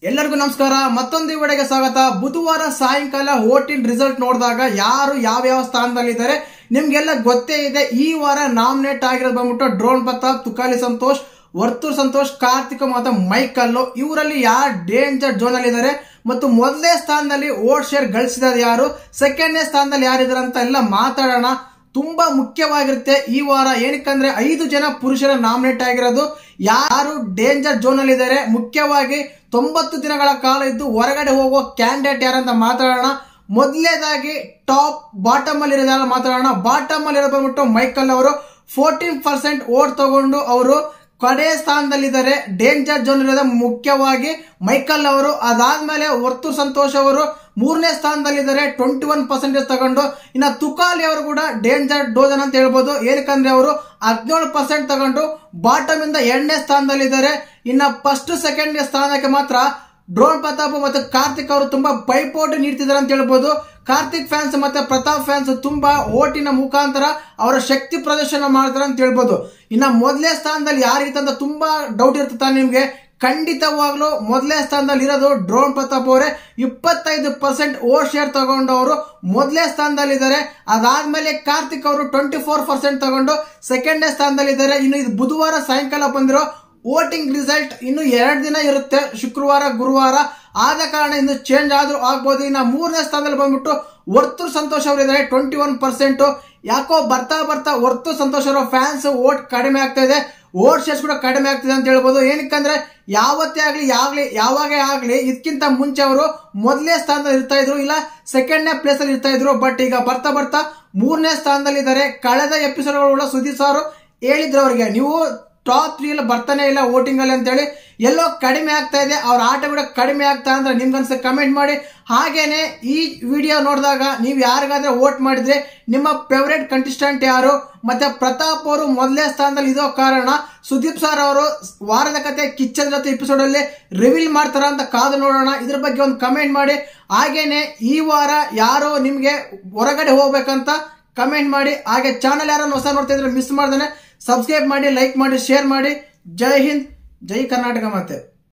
ಎಲ್ಲರಿಗೂ ನಮಸ್ಕಾರ. ಮತ್ತೊಂದು ವಿಡಿಯೋಗೆ ಸ್ವಾಗತ. ಬುಧವಾರ ಸಾಯಂಕಾಲ ವೋಟಿಂಗ್ ರಿಸಲ್ಟ್ ನೋಡಿದಾಗ ಯಾರು ಯಾವ ಸ್ಥಾನದಲ್ಲಿದ್ದಾರೆ ನಿಮ್ಗೆಲ್ಲ ಗೊತ್ತೇ ಇದೆ. ಈ ವಾರ ನಾಮಿನೇಟ್ ಆಗಿರೋದು ಬಂದ್ಬಿಟ್ಟು ಡ್ರೋನ್ ಪ್ರತಾಪ್, ತುಕಾಲಿ ಸಂತೋಷ್, ವರ್ತೂರ್ ಸಂತೋಷ್, ಕಾರ್ತಿಕ್ ಮತ್ತು ಮೈಕಲ್. ಇವರಲ್ಲಿ ಯಾರು ಡೇಂಜರ್ ಝೋನ್ ಅಲ್ಲಿ ಇದ್ದಾರೆ ಮತ್ತು ಮೊದಲನೇ ಸ್ಥಾನದಲ್ಲಿ ವೋಟ್ ಶೇರ್ ಗಳಿಸಿದ ಯಾರು, ಸೆಕೆಂಡ್ನೇ ಸ್ಥಾನದಲ್ಲಿ ಯಾರಿದ್ದಾರೆ ಅಂತ ಎಲ್ಲ ಮಾತಾಡೋಣ. ತುಂಬಾ ಮುಖ್ಯವಾಗಿರುತ್ತೆ ಈ ವಾರ. ಏನಕ್ಕಂದ್ರೆ 5 ಜನ ಪುರುಷರ ನಾಮಿನೇಟ್ ಆಗಿರೋದು. ಯಾರು ಡೇಂಜರ್ ಝೋನ್ ಅಲ್ಲಿ ಇದ್ದಾರೆ, ಮುಖ್ಯವಾಗಿ 90 ದಿನಗಳ ಕಾಲ ಇದ್ದು ಹೊರಗಡೆ ಹೋಗುವ ಕ್ಯಾಂಡಿಡೇಟ್ ಯಾರಂತ ಮಾತಾಡೋಣ. ಮೊದಲನೇದಾಗಿ ಟಾಪ್ ಬಾಟಮ್ ಅಲ್ಲಿ ಇರೋದೆಲ್ಲ ಮಾತಾಡೋಣ. ಬಾಟಮ್ ಅಲ್ಲಿ ಇರೋ ಬಂದ್ಬಿಟ್ಟು ಮೈಕಲ್ ಅವರು 14% ವೋಟ್ ತಗೊಂಡು ಅವರು ಕಡೆ ಸ್ಥಾನದಲ್ಲಿದ್ದಾರೆ. ಡೇಂಜರ್ ಝೋನ್ ಇರೋದು ಮುಖ್ಯವಾಗಿ ಮೈಕಲ್ ಅವರು. ಅದಾದ್ಮೇಲೆ ವರ್ತೂರ್ ಸಂತೋಷ್ ಅವರು 3ನೇ ಸ್ಥಾನದಲ್ಲಿದ್ದಾರೆ, 21% ತಗೊಂಡು. ಇನ್ನ ತುಕಾಲಿ ಅವರು ಕೂಡ ಡೇಂಜರ್ ಡೋಜನ್ ಅಂತ ಹೇಳ್ಬೋದು. ಏನಕ್ಕಂದ್ರೆ ಅವರು 17% ತಗೊಂಡು ಬಾಟಮ್ ಇಂದ 2ನೇ ಸ್ಥಾನದಲ್ಲಿದ್ದಾರೆ. ಇನ್ನ ಫಸ್ಟ್ ಸೆಕೆಂಡ್ ಸ್ಥಾನಕ್ಕೆ ಮಾತ್ರ ಡ್ರೋನ್ ಪ್ರತಾಪ್ ಮತ್ತು ಕಾರ್ತಿಕ್ ಅವರು ತುಂಬಾ ಪೈಪೋಟಿ ನೀಡ್ತಿದ್ದಾರೆ ಅಂತ ಹೇಳ್ಬೋದು. ಕಾರ್ತಿಕ್ ಫ್ಯಾನ್ಸ್ ಮತ್ತೆ ಪ್ರತಾಪ್ ಫ್ಯಾನ್ಸ್ ತುಂಬಾ ಓಟಿನ ಮುಖಾಂತರ ಅವರ ಶಕ್ತಿ ಪ್ರದರ್ಶನ ಮಾಡ್ತಾರೆ ಅಂತ ಹೇಳ್ಬೋದು. ಇನ್ನ ಮೊದಲನೇ ಸ್ಥಾನದಲ್ಲಿ ಯಾರಿಗಿತ್ತು ಅಂತ ತುಂಬಾ ಡೌಟ್ ಇರ್ತದೆ ನಿಮ್ಗೆ. ಖಂಡಿತವಾಗ್ಲೂ ಮೊದಲನೇ ಸ್ಥಾನದಲ್ಲಿ ಇರೋದು ಡ್ರೋನ್ ಪ್ರತಾಪ್ ಅವರೇ. 25% ವೋಟ್ ಶೇರ್ ತಗೊಂಡು ಅವರು ಮೊದಲನೇ ಸ್ಥಾನದಲ್ಲಿದ್ದಾರೆ. ಅದಾದ್ಮೇಲೆ ಕಾರ್ತಿಕ್ ಅವರು 24% ತಗೊಂಡು ಸೆಕೆಂಡ್ ಸ್ಥಾನದಲ್ಲಿದ್ದಾರೆ. ಇನ್ನು ಇದು ಬುಧವಾರ ಸಾಯಂಕಾಲ ಬಂದಿರೋ ವೋಟಿಂಗ್ ರಿಸಲ್ಟ್ ಇನ್ನು 2 ದಿನ ಇರುತ್ತೆ, ಶುಕ್ರವಾರ ಗುರುವಾರ. ಆದ ಕಾರಣ ಇನ್ನು ಚೇಂಜ್ ಆದ್ರೂ ಆಗ್ಬೋದು. ಇನ್ನು 3ನೇ ಸ್ಥಾನದಲ್ಲಿ ಬಂದ್ಬಿಟ್ಟು ವರ್ತೂರ್ ಸಂತೋಷ್ ಅವರು ಇದ್ದಾರೆ, 21%. ಯಾಕೋ ಬರ್ತಾ ವರ್ತೂರ್ ಸಂತೋಷ್ ಅವರ ಫ್ಯಾನ್ಸ್ ವೋಟ್ ಕಡಿಮೆ ಆಗ್ತಾ ಇದೆ, ವೋಟ್ ಶೇರ್ಸ್ ಕೂಡ ಕಡಿಮೆ ಆಗ್ತಿದೆ ಅಂತ ಹೇಳ್ಬೋದು. ಏನಕ್ಕಂದ್ರೆ ಯಾವತ್ತೇ ಯಾವಾಗೇ ಆಗ್ಲಿ ಇದಕ್ಕಿಂತ ಮುಂಚೆ ಅವರು ಮೊದಲನೇ ಸ್ಥಾನದಲ್ಲಿ ಇರ್ತಾ ಇದ್ರು, ಇಲ್ಲ ಸೆಕೆಂಡ್ನೇ ಪ್ಲೇಸ್ ಅಲ್ಲಿ ಇರ್ತಾ ಇದ್ರು. ಬಟ್ ಈಗ ಬರ್ತಾ 3ನೇ ಸ್ಥಾನದಲ್ಲಿ ಇದ್ದಾರೆ. ಕಳೆದ ಎಪಿಸೋಡ್ಗಳು ಸುದೀಪ್ ಸರ್ ಹೇಳಿದ್ರು ಅವ್ರಿಗೆ, ನೀವು ಟಾಪ್ 3 ಬರ್ತಾನೆ ಇಲ್ಲ ವೋಟಿಂಗ್ ಅಲ್ಲಿ ಅಂತ ಹೇಳಿ. ಎಲ್ಲೋ ಕಡಿಮೆ ಆಗ್ತಾ ಇದೆ, ಅವ್ರ ಆಟ ಕೂಡ ಕಡಿಮೆ ಆಗ್ತಾ ಅಂದ್ರೆ ನಿಮ್ಗನ್ಸ ಕಮೆಂಟ್ ಮಾಡಿ. ಹಾಗೇನೆ ಈ ವಿಡಿಯೋ ನೋಡಿದಾಗ ನೀವು ಯಾರಿಗಾದ್ರೆ ವೋಟ್ ಮಾಡಿದ್ರೆ ನಿಮ್ಮ ಫೇವರೇಟ್ ಕಂಟೆಸ್ಟೆಂಟ್ ಯಾರು, ಮತ್ತೆ ಪ್ರತಾಪ್ ಅವರು ಮೊದಲನೇ ಸ್ಥಾನದಲ್ಲಿ ಇರೋ ಕಾರಣ ಸುದೀಪ್ ಸರ್ ಅವರು ವಾರದ ಕತೆ ಕಿಚ್ಚನ್ ಜೊತೆ ಎಪಿಸೋಡ್ ಅಲ್ಲಿ ರಿವೀಲ್ ಮಾಡ್ತಾರ ಅಂತ ಕಾದು ನೋಡೋಣ. ಇದ್ರ ಬಗ್ಗೆ ಒಂದು ಕಮೆಂಟ್ ಮಾಡಿ. ಹಾಗೇನೆ ಈ ವಾರ ಯಾರು ನಿಮ್ಗೆ ಹೊರಗಡೆ ಹೋಗ್ಬೇಕಂತ ಕಮೆಂಟ್ ಮಾಡಿ. ಹಾಗೆ ಚಾನಲ್ ಯಾರನ್ನು ಹೊಸ ನೋಡ್ತಾ ಇದ್ರೆ ಮಿಸ್ ಮಾಡ್ದೇನೆ ಸಬ್ಸ್ಕ್ರೈಬ್ ಮಾಡಿ, ಲೈಕ್ ಮಾಡಿ, ಶೇರ್ ಮಾಡಿ. ಜೈ ಹಿಂದ್, ಜೈ ಕರ್ನಾಟಕ. ಮತ್ತೆ